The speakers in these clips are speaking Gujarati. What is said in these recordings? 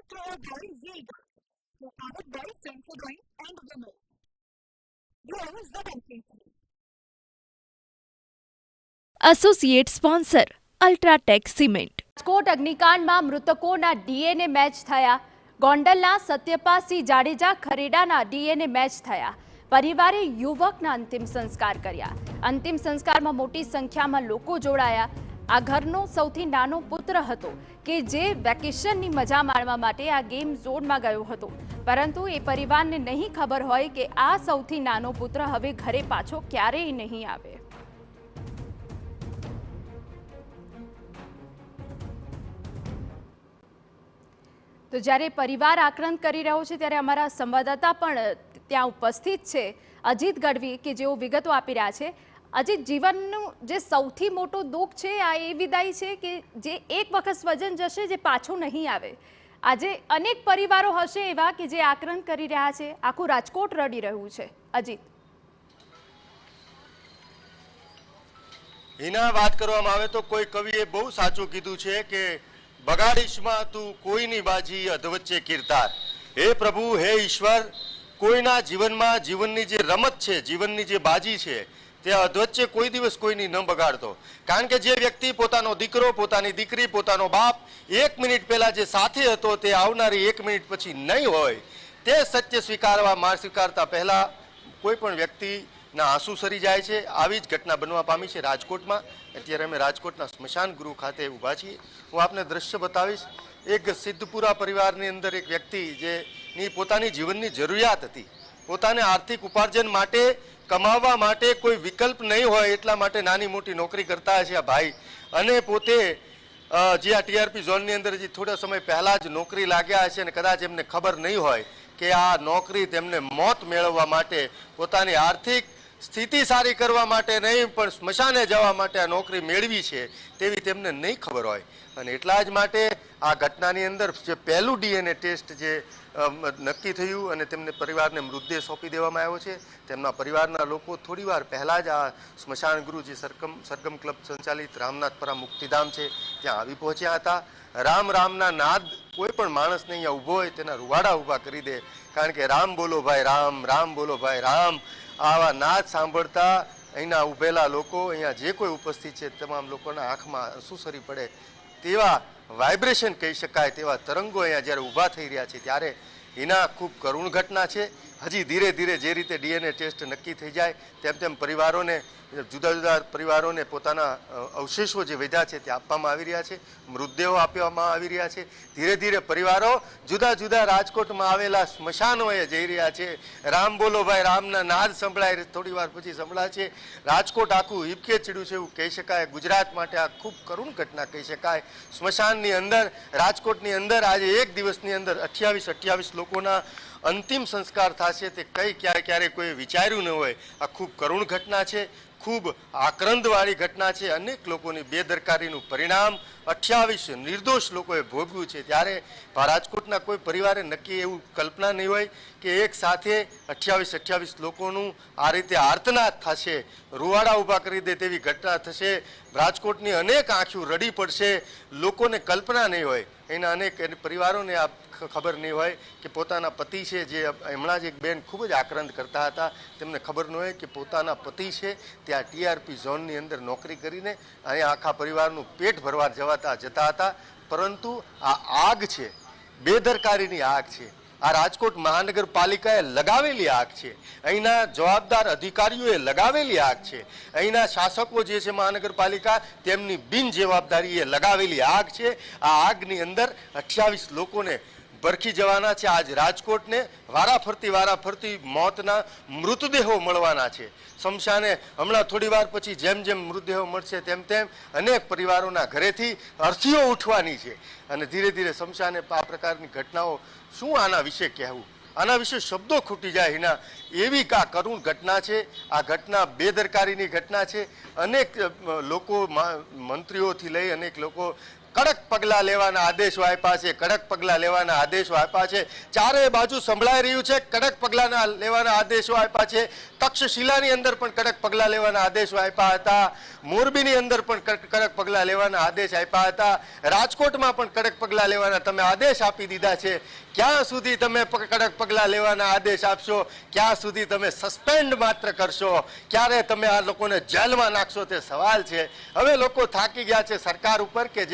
after a very vague so our very friends are going and women. Here is the vacancy. Associate sponsor UltraTech cement. Rajkot અગ્નિકાંડમાં મૃતકોના ડીએનએ મેચ થયા. ગોંડલના સત્યપાલસિંહ જાડેજા ખરેડાના ડીએનએ મેચ થયા. પરિવારે યુવકના અંતિમ સંસ્કાર કર્યા. અંતિમ સંસ્કારમાં મોટી સંખ્યામાં લોકો જોડાયા. આ ઘરનો સૌથી નાનો પુત્ર હતો કે જે વેકેશનની મજા માણવા માટે આ ગેમ ઝોનમાં ગયો હતો, પરંતુ એ પરિવારને નહીં ખબર હોય કે આ સૌથી નાનો પુત્ર હવે ઘરે પાછો ક્યારેય નહીં આવે. તો જ્યારે પરિવાર આક્રંદ કરી રહ્યો છે ત્યારે અમારા સંવાદદાતા પણ ત્યાં ઉપસ્થિત છે, અજીત ગઢવી, કે જેઓ વિગતો આપી રહ્યા છે. અજીત, જીવનનું જે સૌથી મોટું દુઃખ છે આ એ વિદાય છે કે જે એક વખત સ્વજન જશે જે પાછું નહીં આવે. આજે અનેક પરિવારો હશે એવા કે જે આક્રંદ કરી રહ્યા છે. આખું રાજકોટ રડી રહ્યું છે. અજીત, એના વાત કરવામાં આવે તો કોઈ કવિએ બહુ સાચું કીધું છે કે બગાડીશમાં તું કોઈની બાજી અધવચ્ચે કીર્તાર. હે પ્રભુ, હે ઈશ્વર, કોઈના જીવનમાં જીવનની જે રમત છે, જીવનની જે બાજી છે, તે અધવચ્ચે કોઈ દિવસ કોઈની ન બગાડતો. કારણ કે જે વ્યક્તિ પોતાનો દીકરો, પોતાની દીકરી, પોતાનો બાપ 1 મિનિટ પહેલા જે સાથે હતો તે આવનારી 1 મિનિટ પછી નહીં હોય, તે સત્ય સ્વીકારતા પહેલા કોઈ પણ વ્યક્તિના આંસુ સરી જાય છે. આવી જ ઘટના બનવા પામી છે રાજકોટમાં. અત્યારે અમે રાજકોટના સ્મશાન ગૃહ ખાતે ઊભા છીએ. હું આપને દ્રશ્ય બતાવીશ. એક સિદ્ધપુરા પરિવારની અંદર એક વ્યક્તિ જેની પોતાની જીવનની જરૂરિયાત હતી, પોતાને આર્થિક ઉપાર્જન માટે, કમાવા માટે કોઈ વિકલ્પ નહીં હોય એટલા માટે નાની મોટી નોકરી કરતા હશે આ ભાઈ, અને પોતે જે આ ટીઆરપી ઝોનની અંદર જે થોડા સમય પહેલાં જ નોકરી લાગ્યા હશે અને કદાચ એમને ખબર નહીં હોય કે આ નોકરી તેમને મોત મેળવવા માટે, પોતાની આર્થિક સ્થિતિ સારી કરવા માટે નહીં પણ સ્મશાને જવા માટે આ નોકરી મેળવી છે તેવી તેમને નહીં ખબર હોય. અને એટલા જ માટે આ ઘટનાની અંદર જે પહેલું ડીએનએ ટેસ્ટ જે નક્કી થયું અને તેમને પરિવારને મૃતદેહ સોંપી દેવામાં આવ્યો છે. તેમના પરિવારના લોકો થોડીવાર પહેલાં જ આ સ્મશાન ગૃહ જે સરગમ ક્લબ સંચાલિત રામનાથપરા મુક્તિધામ છે ત્યાં આવી પહોંચ્યા હતા. રામ રામના નાદ કોઈ પણ માણસને અહીંયા ઊભો હોય તેના રૂવાડા ઊભા કરી દે. કારણ કે રામ બોલો ભાઈ રામ, રામ બોલો ભાઈ રામ, આવા નાદ સાંભળતા અહીંના ઊભેલા લોકો, અહીંયા જે કોઈ ઉપસ્થિત છે તમામ લોકોના આંખમાં આંસુ સરી પડે તેવા વાઇબ્રેશન કહી શકાય, તેવા તરંગો અહીંયા જ્યારે ઊભા થઈ રહ્યા છે ત્યારે એના ખૂબ કરુણ ઘટના છે. હજી ધીરે ધીરે જે રીતે ડીએનએ ટેસ્ટ નક્કી થઈ જાય તેમ તેમ પરિવારોને, જુદા જુદા પરિવારોને પોતાના અવશેષો જે વધ્યા છે તે આપવામાં આવી રહ્યા છે, મૃતદેહો આપવામાં આવી રહ્યા છે. ધીરે ધીરે પરિવારો જુદા જુદા રાજકોટમાં આવેલા સ્મશાનોએ જઈ રહ્યા છે. રામ બોલો ભાઈ રામના નાદ સંભળાય, થોડી વાર પછી સંભળાય છે. રાજકોટ આખું હિબકે ચડ્યું છે એવું કહી શકાય. ગુજરાત માટે આ ખૂબ કરુણ ઘટના કહી શકાય. સ્મશાનની અંદર, રાજકોટની અંદર આજે એક દિવસની અંદર 28 લોકોના અંતિમ સંસ્કાર થશે તે ક્યારે કોઈ વિચાર્યું ન હોય. આ ખૂબ કરુણ ઘટના છે, ખૂબ આક્રંદવાળી ઘટના છે. અનેક લોકોની બેદરકારીનું પરિણામ 28 નિર્દોષ લોકોએ ભોગવ્યું છે. ત્યારે રાજકોટના કોઈ પરિવારે નક્કી એવું કલ્પના નહીં હોય કે એક સાથે 28 લોકોનું આ રીતે આર્તનાદ થશે, રૂવાડા ઊભા કરી દે તેવી ઘટના થશે. રાજકોટની અનેક આંખો રડી પડશે. લોકોને કલ્પના નહીં હોય, એના અનેક પરિવારોને આ ખબર નહીં હોય કે પોતાના પતિ છે, જે હમણાં જ એક બેન ખૂબ જ આક્રંદ કરતા હતા, તેમને ખબર ન હોય કે પોતાના પતિ છે ત્યાં ટીઆરપી ઝોનની અંદર નોકરી કરીને અહીંયા આખા પરિવારનું પેટ ભરવા જતા હતા. પરંતુ આ આગ છે, બેદરકારીની આગ છે. આ રાજકોટ મહાનગરપાલિકાએ લગાવેલી આગ છે, અહીંના જવાબદાર અધિકારીઓએ લગાવેલી આગ છે, અહીંના શાસકો જે છે મહાનગરપાલિકા તેમની બિનજવાબદારીએ લગાવેલી આગ છે. આ આગની અંદર 28 લોકોને ભરખી જવાના છે. આજ રાજકોટને વારાફરતી મોતના મૃતદેહો મળવાના છે. શમશાને હમણાં થોડી વાર પછી જેમ જેમ મૃતદેહો મળશે તેમ તેમ અનેક પરિવારોના ઘરેથી અર્થીઓ ઉઠવાની છે અને ધીરે ધીરે શમશાને આ પ્રકારની ઘટનાઓ, શું આના વિશે કહેવું, આના વિશે શબ્દો ખૂટી જાય એના એવી આ કરુણ ઘટના છે. આ ઘટના બેદરકારીની ઘટના છે. અનેક લોકો, મંત્રીઓથી લઈ અનેક લોકો કડક પગલાં લેવાના આદેશો આપ્યા છે, કડક પગલાં લેવાના આદેશો આપ્યા છે. ચારે બાજુ સંભળાઈ રહ્યું છે, કડક પગલાં લેવાના આદેશો આપ્યા છે. તક્ષશિલાની અંદર પણ કડક પગલાં લેવાના આદેશો આપ્યા હતા. મોરબીની અંદર પણ કડક પગલાં લેવાના આદેશ આપ્યા હતા. રાજકોટમાં પણ કડક પગલાં લેવાના તમે આદેશ આપી દીધા છે. ક્યાં સુધી તમે કડક પગલાં લેવાના આદેશ આપશો? ક્યાં સુધી તમે સસ્પેન્ડ માત્ર કરશો? ક્યારે તમે આ લોકોને જેલમાં નાખશો તે સવાલ છે. હવે લોકો થાકી ગયા છે સરકાર ઉપર કે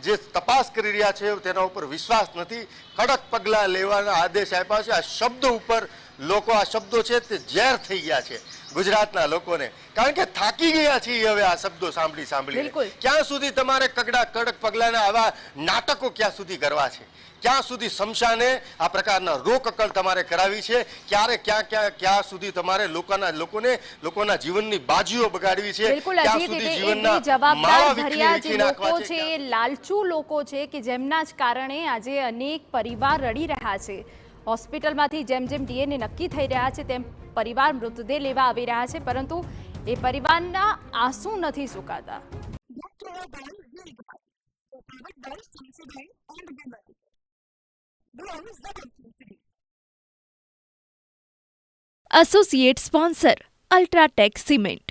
જે તપાસ કરી રહ્યા છે તેના ઉપર વિશ્વાસ નથી. કડક પગલાં લેવાના આદેશ આપ્યા છે. આ શબ્દો ઉપર લોકો, આ શબ્દો છે તે ઝેર થઈ ગયા છે ગુજરાતના લોકોને, કારણ કે થાકી ગયા છીએ હવે આ શબ્દો સાંભળી. બિલકુલ. ક્યાં સુધી તમારે કડક પગલાંના આવા નાટકો ક્યાં સુધી કરવા છે? ક્યાં સુધી શમશાને આ પ્રકારના રોકકળ તમારે કરાવી છે? ક્યાં સુધી તમારે લોકોના જીવનની બાજીઓ બગાડવી છે? બિલકુલ ક્યાં અજીત, સુધી એટલે જીવનના એ જવાબદાર માળા ભર્યા જે વીખરી નાખવા લોકો છે? છે, એ લાલચુ લોકો છે કે જેમના જ કારણે આજે અનેક પરિવાર રડી રહ્યા છે. હોસ્પિટલમાંથી જેમ ડીએનએ નક્કી થઈ રહ્યા છે તેમ પરિવાર મૃતદેહ લેવા આવી રહ્યા છે, પરંતુ એ પરિવારના આંસુ નથી સુકાતા. Brought to you by Unigod, powered by Sensodyne and Vimal. Blue ZMTV. Associate sponsor UltraTech cement.